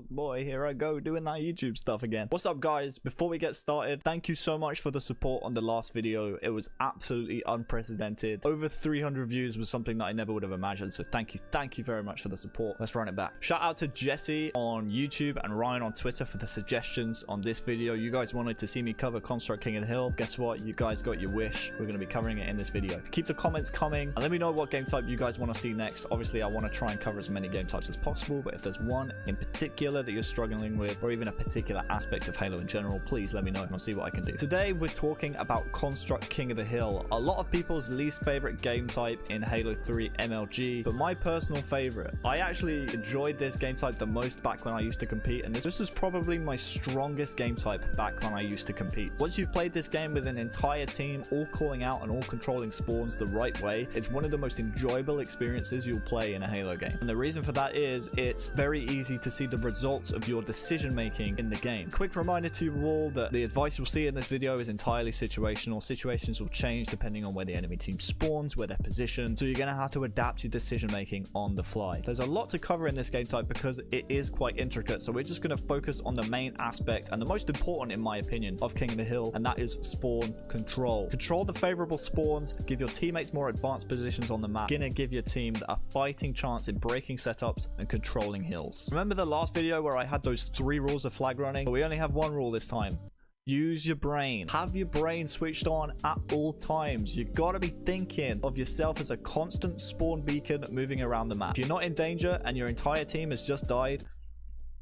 Oh boy, here I go doing that YouTube stuff again. What's up guys? Before we get started, thank you so much for the support on the last video. It was absolutely unprecedented. Over 300 views was something that I never would have imagined, so thank you very much for the support. Let's run it back. Shout out to Jesse on YouTube and Ryan on Twitter for the suggestions on this video. You guys wanted to see me cover Construct King of the Hill. Guess what? You guys got your wish. We're going to be covering it in this video. Keep the comments coming and let me know what game type you guys want to see next. Obviously I want to try and cover as many game types as possible, but if there's one in particular that you're struggling with, or even a particular aspect of Halo in general, please let me know and I'll see what I can do. Today we're talking about Construct King of the Hill, a lot of people's least favorite game type in Halo 3 MLG, but my personal favorite. I actually enjoyed this game type the most back when I used to compete, and this was probably my strongest game type back when I used to compete. Once you've played this game with an entire team all calling out and all controlling spawns the right way, it's one of the most enjoyable experiences you'll play in a Halo game. And the reason for that is it's very easy to see the results of your decision making in the game. Quick reminder to you all that the advice you'll see in this video is entirely situational. Situations will change depending on where the enemy team spawns, where they're positioned, so you're going to have to adapt your decision making on the fly. There's a lot to cover in this game type because it is quite intricate, so we're just going to focus on the main aspect and the most important in my opinion of King of the Hill, and that is spawn control. Control the favorable spawns, give your teammates more advanced positions on the map, gonna give your team a fighting chance in breaking setups and controlling hills. Remember the last video where I had those 3 rules of flag running? But we only have 1 rule this time. Use your brain. Have your brain switched on at all times. You gotta be thinking of yourself as a constant spawn beacon moving around the map. If you're not in danger and your entire team has just died,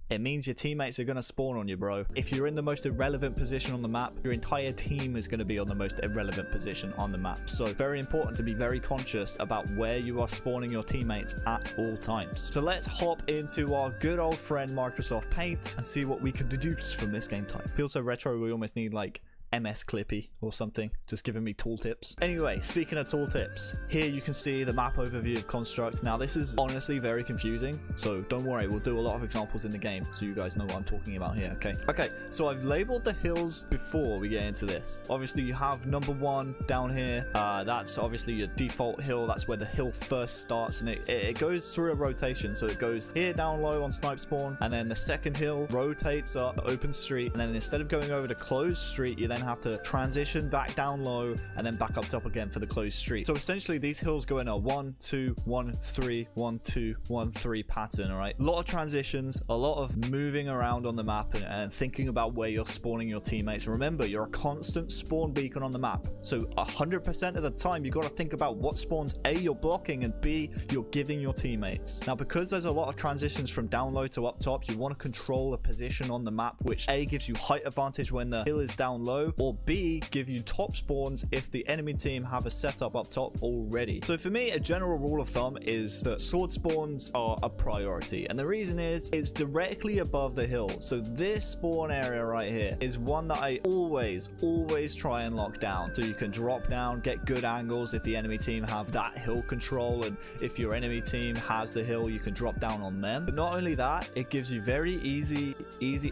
it means your teammates are going to spawn on you, bro. If you're in the most irrelevant position on the map, your entire team is going to be on the most irrelevant position on the map. So very important to be very conscious about where you are spawning your teammates at all times. So let's hop into our good old friend Microsoft Paint and see what we can deduce from this game type. Feels so retro, we almost need like MS Clippy or something, just giving me tooltips. Anyway, speaking of tooltips, here you can see the map overview of Construct. Now this is honestly very confusing, so don't worry, we'll do a lot of examples in the game so you guys know what I'm talking about here. Okay, so I've labeled the hills before we get into this. Obviously you have number 1 down here. That's obviously your default hill. That's where the hill first starts, and it goes through a rotation. So it goes here down low on snipe spawn, and then the second hill rotates up open street, and then instead of going over to closed street, you then have to transition back down low and then back up top again for the closed street. So essentially these hills go in a 1 2 1 3 1 2 1 3 pattern. All right, a lot of transitions, a lot of moving around on the map and thinking about where you're spawning your teammates. Remember, you're a constant spawn beacon on the map, so 100% of the time you got to think about what spawns A you're blocking and B you're giving your teammates. Now because there's a lot of transitions from down low to up top, you want to control a position on the map which A gives you height advantage when the hill is down low, or B give you top spawns if the enemy team have a setup up top already. So for me, a general rule of thumb is that sword spawns are a priority, and the reason is it's directly above the hill. So this spawn area right here is one that I always try and lock down, so you can drop down, get good angles if the enemy team have that hill control, and if your enemy team has the hill, you can drop down on them. But not only that, it gives you very easy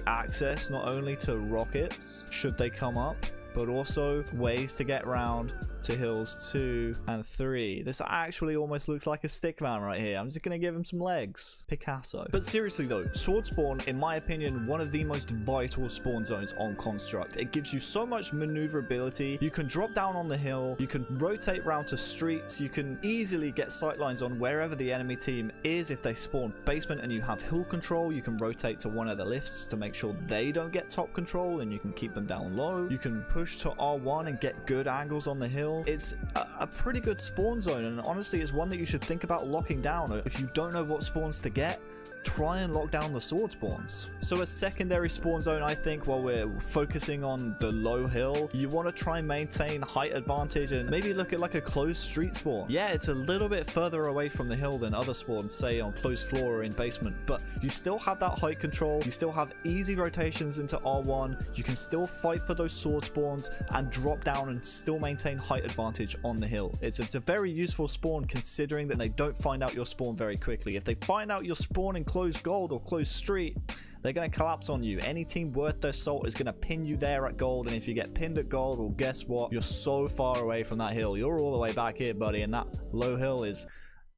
access not only to rockets should they come up, but also ways to get around to hills 2 and 3. This actually almost looks like a stickman right here. I'm just gonna give him some legs. Picasso. But seriously though, sword spawn, in my opinion, one of the most vital spawn zones on Construct. It gives you so much maneuverability. You can drop down on the hill, you can rotate round to streets, you can easily get sightlines on wherever the enemy team is. If they spawn basement and you have hill control, you can rotate to one of the lifts to make sure they don't get top control, and you can keep them down low. You can push to R1 and get good angles on the hill. It's a pretty good spawn zone, and honestly it's one that you should think about locking down. If you don't know what spawns to get, try and lock down the sword spawns. So a secondary spawn zone, I think, while we're focusing on the low hill, you want to try and maintain height advantage and maybe look at like a closed street spawn. Yeah, it's a little bit further away from the hill than other spawns, say on closed floor or in basement, but you still have that height control, you still have easy rotations into R1, you can still fight for those sword spawns and drop down and still maintain height advantage on the hill. It's a very useful spawn considering that they don't find out your spawn very quickly. If they find out your spawn in closed gold or closed street, they're going to collapse on you. Any team worth their salt is going to pin you there at gold, and if you get pinned at gold, well, guess what? You're so far away from that hill. You're all the way back here, buddy, and that low hill is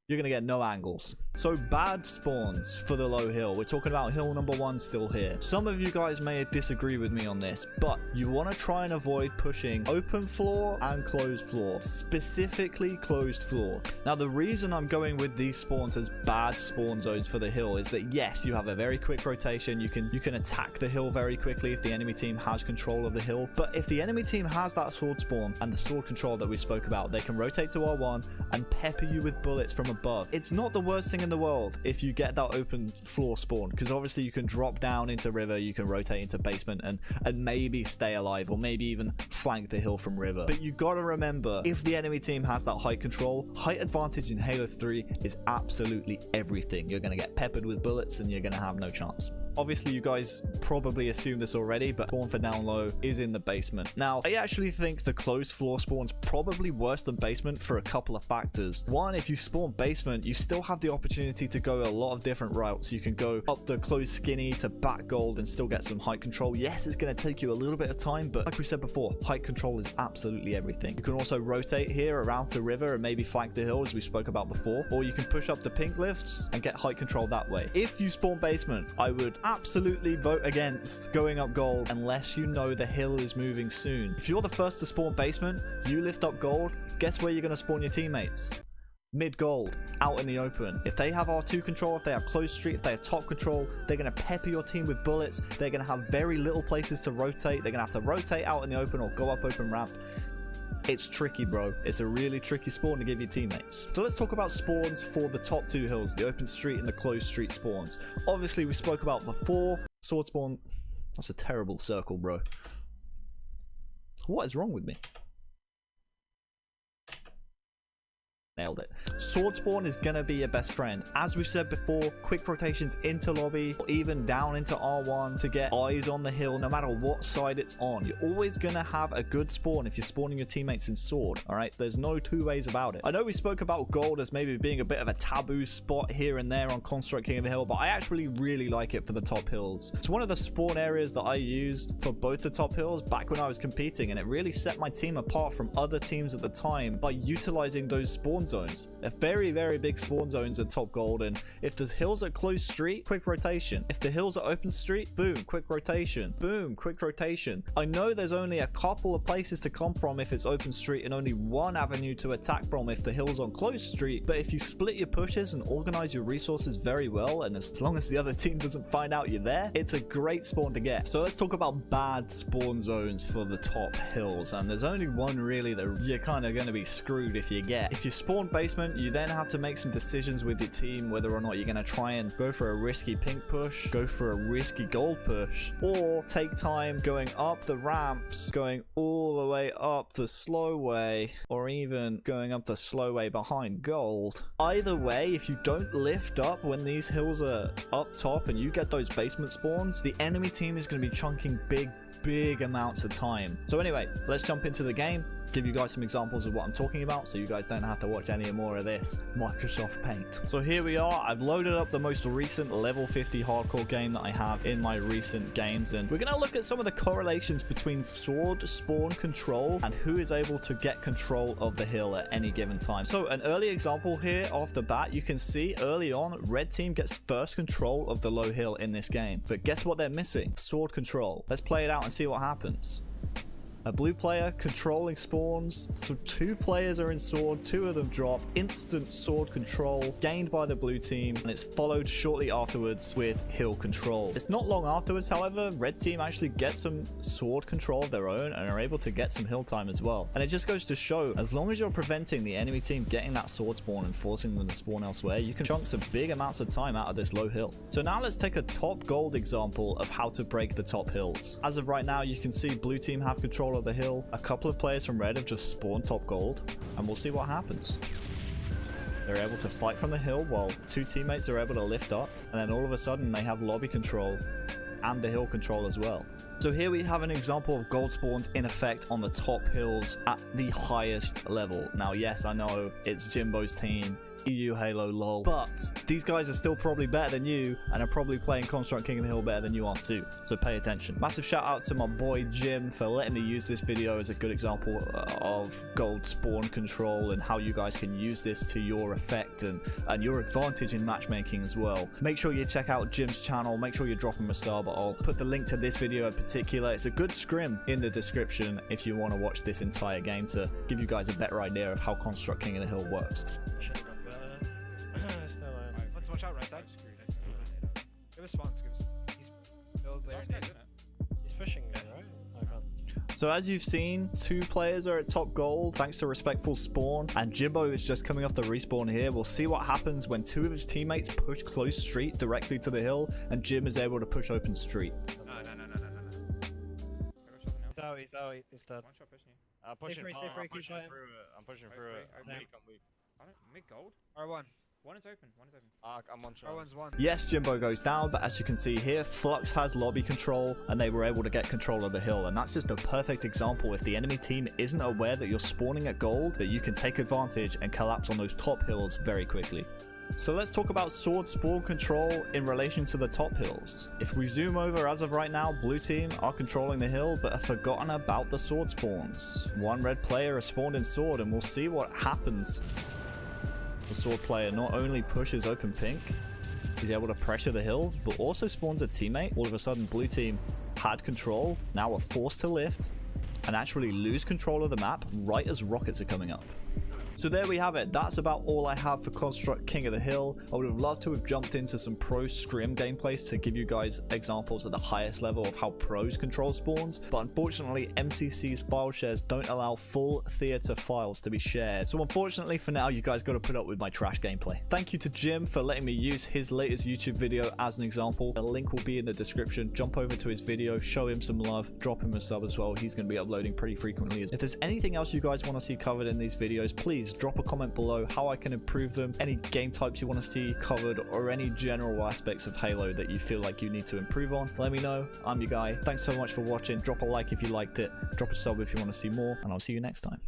you're gonna get no angles. So bad spawns for the low hill. We're talking about hill number 1 still here. Some of you guys may disagree with me on this, but you want to try and avoid pushing open floor and closed floor, specifically closed floor. Now the reason I'm going with these spawns as bad spawn zones for the hill is that yes, you have a very quick rotation. You can attack the hill very quickly if the enemy team has control of the hill. But if the enemy team has that sword spawn and the sword control that we spoke about, they can rotate to R1 and pepper you with bullets from above. It's not the worst thing in the world if you get that open floor spawn, because obviously you can drop down into river, you can rotate into basement and maybe stay alive, or maybe even flank the hill from river. But you gotta remember, if the enemy team has that height control, height advantage in Halo 3 is absolutely everything. You're gonna get peppered with bullets and you're gonna have no chance. Obviously you guys probably assumed this already, but spawn for down low is in the basement. Now I actually think the closed floor spawn's probably worse than basement for a couple of factors. One, if you spawn basement, you still have the opportunity to go a lot of different routes. You can go up the closed skinny to back gold and still get some height control. Yes, it's going to take you a little bit of time, but like we said before, height control is absolutely everything. You can also rotate here around the river and maybe flank the hill as we spoke about before, or you can push up the pink lifts and get height control that way. If you spawn basement, I would absolutely vote against going up gold unless you know the hill is moving soon. If you're the first to spawn basement, you lift up gold, guess where you're going to spawn your teammates? Mid gold, out in the open. If they have R2 control, if they have closed street, if they have top control, they're going to pepper your team with bullets. They're going to have very little places to rotate. They're going to have to rotate out in the open or go up open ramp. It's tricky, bro. It's a really tricky spawn to give your teammates. So let's talk about spawns for the top 2 hills, the open street and the closed street spawns. Obviously, we spoke about before. Sword spawn. That's a terrible circle, bro. What is wrong with me? Nailed it. Sword spawn is gonna be your best friend. As we've said before, quick rotations into lobby or even down into R1 to get eyes on the hill no matter what side it's on. You're always gonna have a good spawn if you're spawning your teammates in sword. All right, there's no two ways about it. I know we spoke about gold as maybe being a bit of a taboo spot here and there on Construct King of the Hill, but I actually really like it for the top hills. It's one of the spawn areas that I used for both the top hills back when I was competing, and it really set my team apart from other teams at the time by utilizing those spawn zones. A very, very big spawn zones at top gold, and if the hills are closed street, quick rotation. If the hills are open street, boom, quick rotation. Boom, quick rotation. I know there's only a couple of places to come from if it's open street and only one avenue to attack from if the hill's on closed street, but if you split your pushes and organize your resources very well, and as long as the other team doesn't find out you're there, it's a great spawn to get. So let's talk about bad spawn zones for the top hills, and there's only one really that you're kind of going to be screwed if you get. If you spawn basement, you then have to make some decisions with your team whether or not you're going to try and go for a risky pink push, go for a risky gold push, or take time going up the ramps, going all the way up the slow way, or even going up the slow way behind gold. Either way, if you don't lift up when these hills are up top and you get those basement spawns, the enemy team is going to be chunking big amounts of time. So anyway, let's jump into the game, give you guys some examples of what I'm talking about so you guys don't have to watch any more of this Microsoft Paint. So here we are. I've loaded up the most recent level 50 hardcore game that I have in my recent games, and we're going to look at some of the correlations between sword spawn control and who is able to get control of the hill at any given time. So an early example here off the bat, you can see early on red team gets first control of the low hill in this game, but guess what they're missing? Sword control. Let's play it out and see what happens. A blue player controlling spawns, so 2 players are in sword, 2 of them drop, instant sword control gained by the blue team, and it's followed shortly afterwards with hill control. It's not long afterwards, however, red team actually gets some sword control of their own and are able to get some hill time as well. And it just goes to show, as long as you're preventing the enemy team getting that sword spawn and forcing them to spawn elsewhere, you can chunk some big amounts of time out of this low hill. So now let's take a top gold example of how to break the top hills. As of right now, you can see blue team have control of the hill. A couple of players from red have just spawned top gold, and we'll see what happens. They're able to fight from the hill while 2 teammates are able to lift up, and then all of a sudden they have lobby control and the hill control as well. So here we have an example of gold spawns in effect on the top hills at the highest level. Now, yes, I know it's Jimbo's team. EU Halo lol. But these guys are still probably better than you and are probably playing Construct King of the Hill better than you are too. So pay attention. Massive shout out to my boy Jim for letting me use this video as a good example of gold spawn control and how you guys can use this to your effect and your advantage in matchmaking as well. Make sure you check out Jim's channel. Make sure you drop him a sub. I'll put the link to this video in particular. It's a good scrim in the description if you want to watch this entire game to give you guys a better idea of how Construct King of the Hill works. Let's watch out right side. Give us spawns. He's still there. He's pushing me, right? I can't. So as you've seen, 2 players are at top gold thanks to respectful spawn, and Jimbo is just coming off the respawn here. We'll see what happens when 2 of his teammates push close street directly to the hill and Jim is able to push open street. No. He's out, he's dead. One shot pushing you. I'm pushing Stay free, through keep fighting. I'm pushing through it. I'm weak. Mid gold? R1. One is open. I'm one shot. R1's one. Yes, Jimbo goes down, but as you can see here, Flux has lobby control and they were able to get control of the hill, and that's just a perfect example. If the enemy team isn't aware that you're spawning at gold, that you can take advantage and collapse on those top hills very quickly. So let's talk about sword spawn control in relation to the top hills. If we zoom over, as of right now, blue team are controlling the hill but have forgotten about the sword spawns. 1 red player has spawned in sword and we'll see what happens. The sword player not only pushes open pink, he's able to pressure the hill, but also spawns a teammate. All of a sudden blue team had control, now are forced to lift and actually lose control of the map right as rockets are coming up. So there we have it. That's about all I have for Construct King of the Hill. I would have loved to have jumped into some pro scrim gameplays to give you guys examples at the highest level of how pros control spawns, but unfortunately MCC's file shares don't allow full theater files to be shared. So unfortunately for now, you guys got to put up with my trash gameplay. Thank you to Jim for letting me use his latest YouTube video as an example. The link will be in the description. Jump over to his video, show him some love, drop him a sub as well. He's going to be uploading pretty frequently. If there's anything else you guys want to see covered in these videos, please drop a comment below how I can improve them, any game types you want to see covered, or any general aspects of Halo that you feel like you need to improve on. Let me know. I'm your guy. Thanks so much for watching. Drop a like if you liked it, drop a sub if you want to see more, and I'll see you next time.